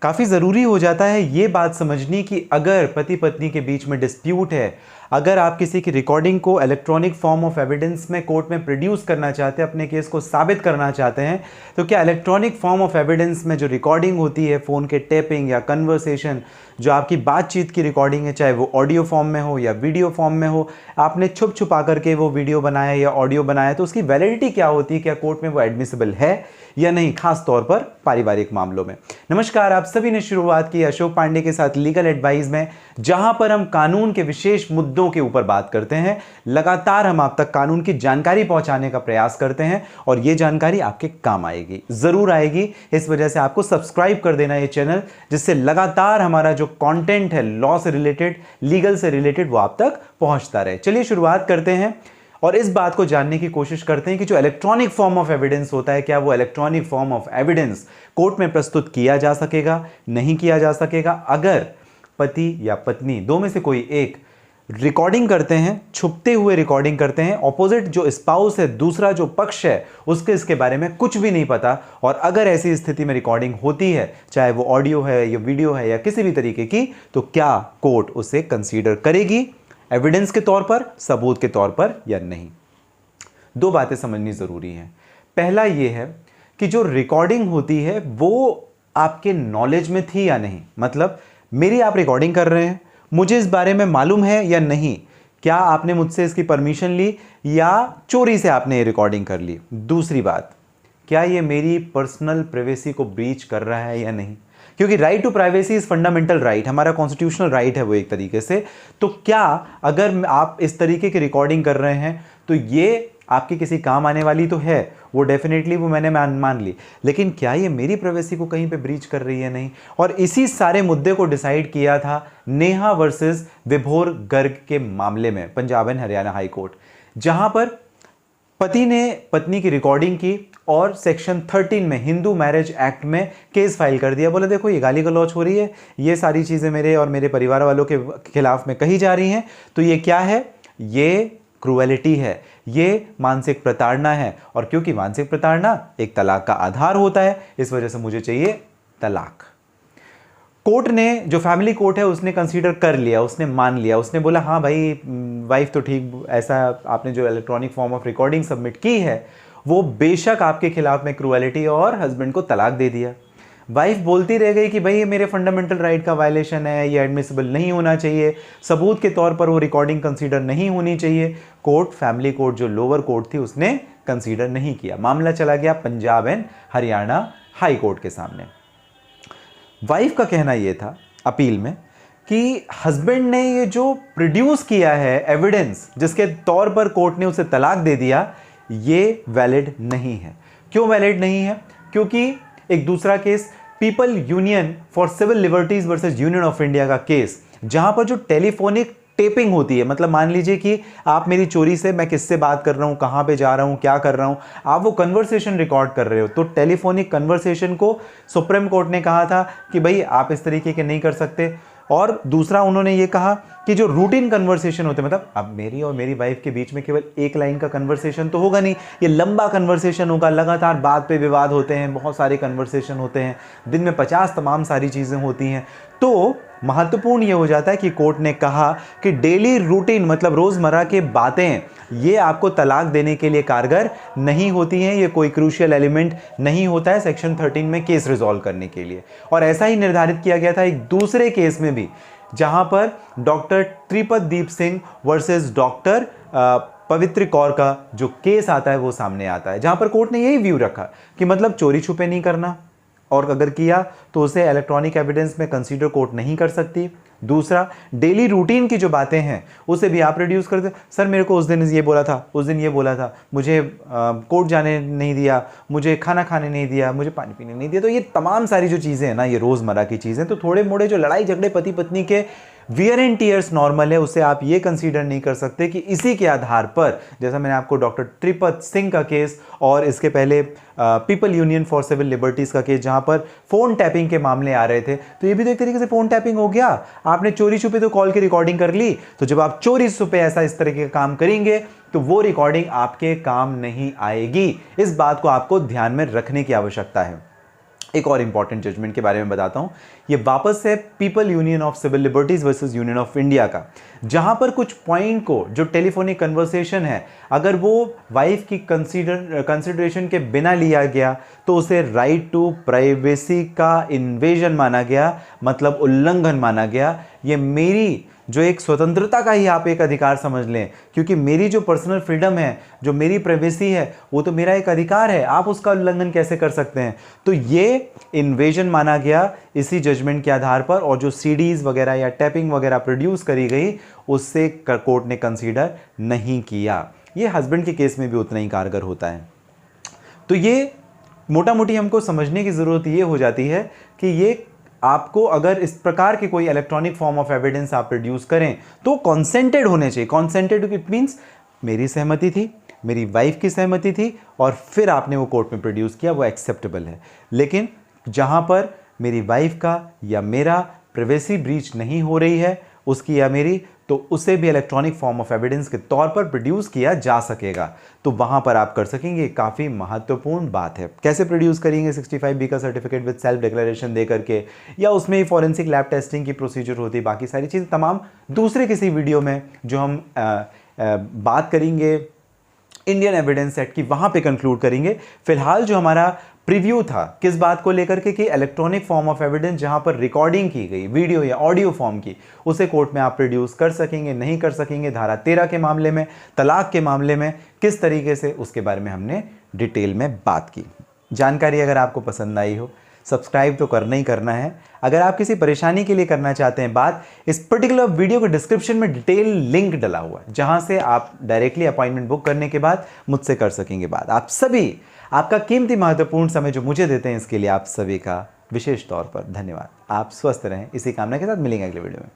काफ़ी ज़रूरी हो जाता है ये बात समझनी कि अगर पति पत्नी के बीच में डिस्प्यूट है, अगर आप किसी की रिकॉर्डिंग को इलेक्ट्रॉनिक फॉर्म ऑफ एविडेंस में कोर्ट में प्रोड्यूस करना चाहते हैं, अपने केस को साबित करना चाहते हैं, तो क्या इलेक्ट्रॉनिक फॉर्म ऑफ एविडेंस में जो रिकॉर्डिंग होती है, फ़ोन के टैपिंग या कन्वर्सेशन, जो आपकी बातचीत की रिकॉर्डिंग है, चाहे वो ऑडियो फॉर्म में हो या वीडियो फॉर्म में हो, आपने छुप छुपा करके वो वीडियो बनाया या ऑडियो बनाया, तो उसकी वैलिडिटी क्या होती है, क्या कोर्ट में वो एडमिसिबल है या नहीं, खास तौर पर पारिवारिक मामलों में। नमस्कार, आप सभी ने शुरुआत की अशोक पांडे के साथ लीगल एडवाइस में, जहां पर हम कानून के विशेष मुद्दों के ऊपर बात करते हैं। लगातार हम आप तक कानून की जानकारी पहुंचाने का प्रयास करते हैं और यह जानकारी आपके काम आएगी, जरूर आएगी। इस वजह से आपको सब्सक्राइब कर देना ये चैनल, जिससे लगातार हमारा जो कंटेंट है लॉ से रिलेटेड, लीगल से रिलेटेड, वो आप तक पहुंचता रहे। चलिए शुरुआत करते हैं और इस बात को जानने की कोशिश करते हैं कि जो इलेक्ट्रॉनिक फॉर्म ऑफ एविडेंस होता है, क्या वो electronic form of evidence court में प्रस्तुत किया जा सकेगा, नहीं किया जा सकेगा। अगर पति या पत्नी दो में से कोई एक रिकॉर्डिंग करते हैं, छुपते हुए रिकॉर्डिंग करते हैं, ऑपोजिट जो स्पाउस है, दूसरा जो पक्ष है, उसके इसके बारे में कुछ भी नहीं पता, और अगर ऐसी स्थिति में रिकॉर्डिंग होती है, चाहे वो ऑडियो है या वीडियो है या किसी भी तरीके की, तो क्या कोर्ट उसे कंसीडर करेगी एविडेंस के तौर पर, सबूत के तौर पर, या नहीं। दो बातें समझनी जरूरी हैं। पहला यह है कि जो रिकॉर्डिंग होती है वो आपके नॉलेज में थी या नहीं, मतलब मेरी आप रिकॉर्डिंग कर रहे हैं, मुझे इस बारे में मालूम है या नहीं, क्या आपने मुझसे इसकी परमिशन ली या चोरी से आपने ये रिकॉर्डिंग कर ली। दूसरी बात, क्या ये मेरी पर्सनल प्राइवेसी को ब्रीच कर रहा है या नहीं, क्योंकि right to privacy is fundamental right, हमारा कॉन्स्टिट्यूशनल राइट है वो एक तरीके से। तो क्या अगर आप इस तरीके की रिकॉर्डिंग कर रहे हैं तो ये आपके किसी काम आने वाली तो है, वो डेफिनेटली वो मैंने मान ली, लेकिन क्या ये मेरी प्राइवेसी को कहीं पे ब्रीच कर रही है, नहीं। और इसी सारे मुद्दे को डिसाइड किया था नेहा वर्सेस विभोर गर्ग के मामले में, Punjab and Haryana high court, जहां पर पति ने पत्नी की रिकॉर्डिंग की और सेक्शन 13 में, हिंदू मैरिज एक्ट में केस फाइल कर दिया। बोला देखो ये गाली गलौच हो रही है, ये सारी चीज़ें मेरे और मेरे परिवार वालों के खिलाफ में कही जा रही हैं, तो ये क्या है, ये क्रूएलिटी है, ये मानसिक प्रताड़ना है, और क्योंकि मानसिक प्रताड़ना एक तलाक का आधार होता है, इस वजह से मुझे चाहिए तलाक। कोर्ट ने, जो फैमिली कोर्ट है, उसने कंसीडर कर लिया, उसने मान लिया, उसने बोला हाँ भाई वाइफ तो ठीक, ऐसा आपने जो electronic form of recording submit की है वो बेशक आपके खिलाफ में क्रूएलिटी, और हस्बैंड को तलाक दे दिया। वाइफ बोलती रह गई कि भाई ये मेरे फंडामेंटल राइट का वायलेशन है, ये एडमिसिबल नहीं होना चाहिए, सबूत के तौर पर वो रिकॉर्डिंग कंसीडर नहीं होनी चाहिए। कोर्ट, फैमिली कोर्ट जो लोअर कोर्ट थी, उसने कंसीडर नहीं किया। मामला चला गया Punjab and Haryana high court के सामने। वाइफ का कहना यह था अपील में कि हस्बैंड ने ये जो प्रोड्यूस किया है एविडेंस, जिसके तौर पर कोर्ट ने उसे तलाक दे दिया, ये वैलिड नहीं है। क्यों वैलिड नहीं है? क्योंकि एक दूसरा case, people union for civil liberties versus union of India का केस, जहां पर जो टेलीफोनिक टेपिंग होती है, मतलब मान लीजिए कि आप मेरी चोरी से, मैं किससे बात कर रहा हूं, कहां पे जा रहा हूं, क्या कर रहा हूं, आप वो कन्वर्सेशन रिकॉर्ड कर रहे हो, तो टेलीफोनिक कन्वर्सेशन को सुप्रीम कोर्ट ने कहा था कि भाई आप इस तरीके के नहीं कर सकते। और दूसरा उन्होंने ये कहा कि जो रूटीन कन्वर्सेशन होते हैं, मतलब अब मेरी और मेरी वाइफ के बीच में केवल एक लाइन का कन्वर्सेशन तो होगा नहीं, ये लंबा कन्वर्सेशन होगा, लगातार बात पे विवाद होते हैं, बहुत सारे कन्वर्सेशन होते हैं, दिन में 50 तमाम सारी चीज़ें होती हैं। तो महत्वपूर्ण ये हो जाता है कि कोर्ट ने कहा कि डेली रूटीन, मतलब रोज़मर्रा के बातें, ये आपको तलाक देने के लिए कारगर नहीं होती हैं, ये कोई क्रूशियल एलिमेंट नहीं होता है सेक्शन 13 में केस रिजॉल्व करने के लिए। और ऐसा ही निर्धारित किया गया था एक दूसरे केस में भी, जहां पर डॉक्टर त्रिपत दीप सिंह वर्सेस डॉक्टर पवित्र कौर का जो केस आता है वो सामने आता है, जहां पर कोर्ट ने यही व्यू रखा कि मतलब चोरी छुपे नहीं करना, और अगर किया तो उसे इलेक्ट्रॉनिक एविडेंस में कंसीडर कोर्ट नहीं कर सकती। दूसरा, डेली रूटीन की जो बातें हैं उसे भी आप रिड्यूस कर दे। सर मेरे को उस दिन ये बोला था, उस दिन ये बोला था, मुझे कोर्ट जाने नहीं दिया, मुझे खाना खाने नहीं दिया, मुझे पानी पीने नहीं दिया। तो ये तमाम सारी जो चीज़ें हैं ना, ये रोज़मर्रा की चीज़ें, तो थोड़े मोड़े जो लड़ाई झगड़े पति पत्नी के वियर एंड टीयर्स नॉर्मल है, उसे आप ये कंसीडर नहीं कर सकते कि इसी के आधार पर, जैसा मैंने आपको डॉक्टर त्रिपत सिंह का केस और इसके पहले people union for civil liberties का केस, जहां पर फोन टैपिंग के मामले आ रहे थे, तो ये भी तो एक तरीके से फोन टैपिंग हो गया। आपने चोरी छुपे तो कॉल की रिकॉर्डिंग कर ली, तो जब आप चोरी छुपे ऐसा इस तरह के काम करेंगे तो वो रिकॉर्डिंग आपके काम नहीं आएगी। इस बात को आपको ध्यान में रखने की आवश्यकता है। एक और इंपॉर्टेंट जजमेंट के बारे में बताता हूं। ये वापस है people union of civil liberties versus union of India का, जहां पर कुछ पॉइंट को, जो टेलीफोनिक कन्वर्सेशन है, अगर वो वाइफ की कंसिडरेशन के बिना लिया गया तो उसे राइट टू प्राइवेसी का इन्वेजन माना गया, मतलब उल्लंघन माना गया। ये मेरी जो एक स्वतंत्रता का ही आप एक अधिकार समझ लें, क्योंकि मेरी जो पर्सनल फ्रीडम है, जो मेरी प्राइवेसी है, वो तो मेरा एक अधिकार है, आप उसका उल्लंघन कैसे कर सकते हैं। तो ये इन्वेजन माना गया इसी जजमेंट के आधार पर, और जो सीडीज वगैरह या टैपिंग वगैरह प्रोड्यूस करी गई उससे कोर्ट ने कंसीडर नहीं किया। ये हस्बैंड के केस में भी उतना ही कारगर होता है। तो ये मोटा मोटी हमको समझने की ज़रूरत ये हो जाती है कि ये आपको अगर इस प्रकार के कोई इलेक्ट्रॉनिक फॉर्म ऑफ एविडेंस आप प्रोड्यूस करें तो कॉन्सेंटेड होने चाहिए। कॉन्सेंटेड इट मीन्स मेरी सहमति थी, मेरी वाइफ की सहमति थी, और फिर आपने वो कोर्ट में प्रोड्यूस किया, वो एक्सेप्टेबल है। लेकिन जहां पर मेरी वाइफ का या मेरा प्राइवेसी ब्रीच नहीं हो रही है, उसकी या मेरी, तो उसे भी इलेक्ट्रॉनिक फॉर्म ऑफ एविडेंस के तौर पर प्रोड्यूस किया जा सकेगा। तो वहां पर आप कर सकेंगे। काफ़ी महत्वपूर्ण बात है। कैसे प्रोड्यूस करेंगे 65B का सर्टिफिकेट विद सेल्फ डिक्लेरेशन दे करके, या उसमें ही फॉरेंसिक लैब टेस्टिंग की प्रोसीजर होती है, बाकी सारी चीज़ें तमाम दूसरे किसी वीडियो में जो हम बात करेंगे इंडियन एविडेंस एक्ट की, वहां पे कंक्लूड करेंगे। फिलहाल जो हमारा प्रीव्यू था किस बात को लेकर के कि इलेक्ट्रॉनिक फॉर्म ऑफ एविडेंस जहां पर रिकॉर्डिंग की गई वीडियो या ऑडियो फॉर्म की, उसे कोर्ट में आप प्रोड्यूस कर सकेंगे नहीं कर सकेंगे, धारा 13 के मामले में, तलाक के मामले में किस तरीके से, उसके बारे में हमने डिटेल में बात की। जानकारी अगर आपको पसंद आई हो, सब्सक्राइब तो करना ही करना है। अगर आप किसी परेशानी के लिए करना चाहते हैं बात, इस पर्टिकुलर वीडियो के डिस्क्रिप्शन में डिटेल लिंक डला हुआ है, जहां से आप डायरेक्टली अपॉइंटमेंट बुक करने के बाद मुझसे कर सकेंगे बात। आप सभी, आपका कीमती महत्वपूर्ण समय जो मुझे देते हैं, इसके लिए आप सभी का विशेष तौर पर धन्यवाद। आप स्वस्थ रहें, इसी कामना के साथ मिलेंगे अगले वीडियो में।